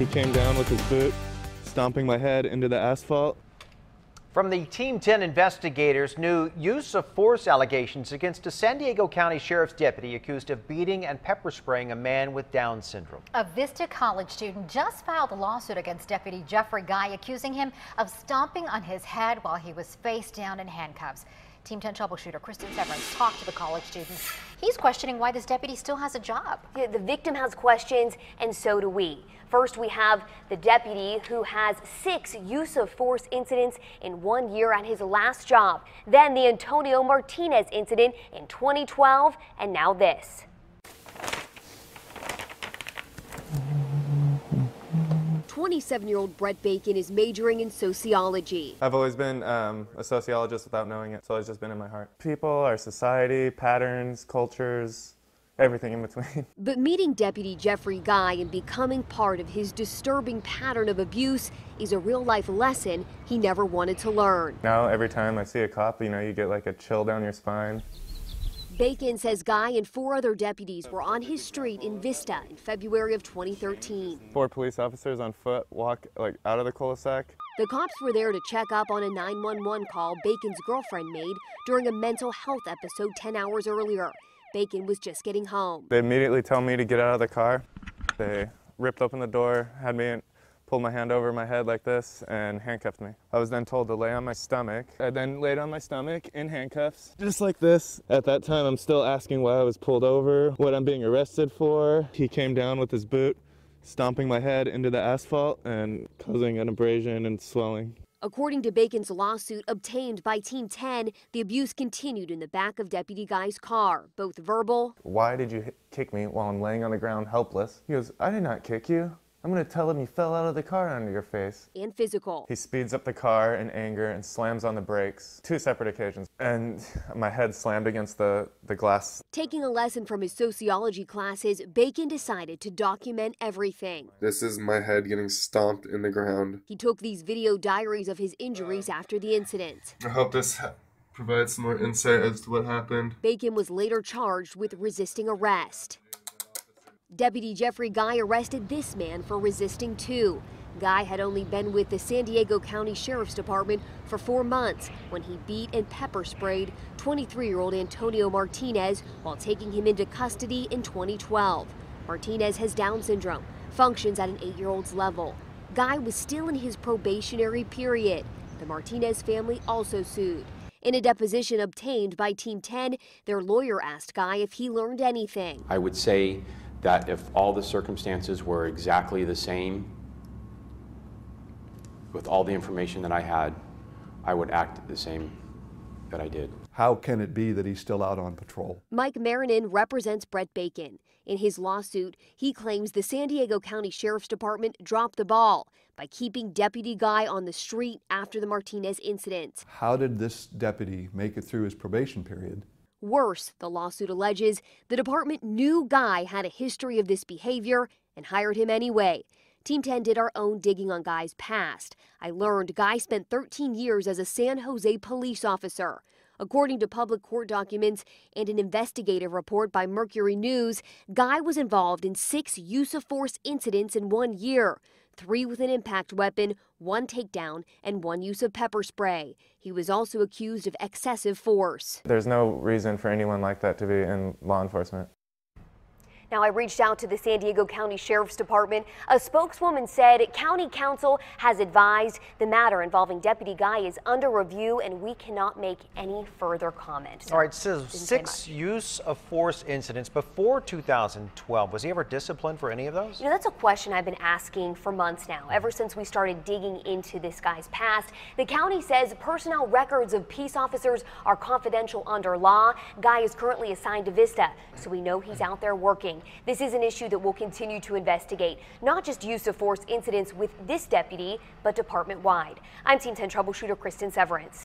He came down with his boot, stomping my head into the asphalt. From the Team 10 investigators, new use of force allegations against a San Diego County Sheriff's deputy accused of beating and pepper spraying a man with Down syndrome. A Vista College student just filed a lawsuit against Deputy Jeffrey Guy, accusing him of stomping on his head while he was face down in handcuffs. Team 10 troubleshooter Kristen Severance talked to the college student. He's questioning why this deputy still has a job. Yeah, the victim has questions, and so do we. First, we have the deputy who has 6 use of force incidents in 1 year at his last job. Then the Antonio Martinez incident in 2012, and now this. 27-year-old Brett Bacon is majoring in sociology. I've always been a sociologist without knowing it. It's always just been in my heart. People, our society, patterns, cultures, everything in between. But meeting Deputy Jeffrey Guy and becoming part of his disturbing pattern of abuse is a real-life lesson he never wanted to learn. Now, every time I see a cop, you get like a chill down your spine. Bacon says Guy and 4 other deputies were on his street in Vista in February of 2013. 4 police officers on foot walk out of the cul-de-sac. The cops were there to check up on a 911 call Bacon's girlfriend made during a mental health episode 10 hours earlier. Bacon was just getting home. They immediately tell me to get out of the car. They ripped open the door, had me pulled my hand over my head like this, and handcuffed me. I was then told to lay on my stomach. I then laid on my stomach in handcuffs, just like this. At that time, I'm still asking why I was pulled over, what I'm being arrested for. He came down with his boot, stomping my head into the asphalt and causing an abrasion and swelling. According to Bacon's lawsuit obtained by Team 10, the abuse continued in the back of Deputy Guy's car, both verbal. Why did you kick me while I'm laying on the ground helpless? He goes, I did not kick you. I'm going to tell him you fell out of the car under your face. And physical. He speeds up the car in anger and slams on the brakes. 2 separate occasions. And my head slammed against the glass. Taking a lesson from his sociology classes, Bacon decided to document everything. This is my head getting stomped in the ground. He took these video diaries of his injuries after the incident. I hope this provides some more insight as to what happened. Bacon was later charged with resisting arrest. Deputy Jeffrey Guy arrested this man for resisting too. Guy had only been with the San Diego County Sheriff's Department for 4 months when he beat and pepper sprayed 23-year-old Antonio Martinez while taking him into custody in 2012. Martinez has Down syndrome, functions at an 8-year-old's level. Guy was still in his probationary period. The Martinez family also sued. In a deposition obtained by Team 10, their lawyer asked Guy if he learned anything. I would say that if all the circumstances were exactly the same, with all the information that I had, I would act the same that I did. How can it be that he's still out on patrol? Mike Marinin represents Brett Bacon. In his lawsuit, he claims the San Diego County Sheriff's Department dropped the ball by keeping Deputy Guy on the street after the Martinez incident. How did this deputy make it through his probation period? Worse, the lawsuit alleges the department knew Guy had a history of this behavior and hired him anyway. Team 10 did our own digging on Guy's past. I learned Guy spent 13 years as a San Jose police officer. According to public court documents and an investigative report by Mercury News, Guy was involved in 6 use of force incidents in 1 year. 3 with an impact weapon, 1 takedown, and 1 use of pepper spray. He was also accused of excessive force. There's no reason for anyone like that to be in law enforcement. Now, I reached out to the San Diego County Sheriff's Department. A spokeswoman said County Council has advised the matter involving Deputy Guy is under review and we cannot make any further comment. All right, so 6 use of force incidents before 2012. Was he ever disciplined for any of those? You know, that's a question I've been asking for months now, ever since we started digging into this guy's past. The county says personnel records of peace officers are confidential under law. Guy is currently assigned to Vista, so we know he's out there working. This is an issue that we'll continue to investigate, not just use of force incidents with this deputy, but department-wide. I'm Team 10 troubleshooter Kristen Severance.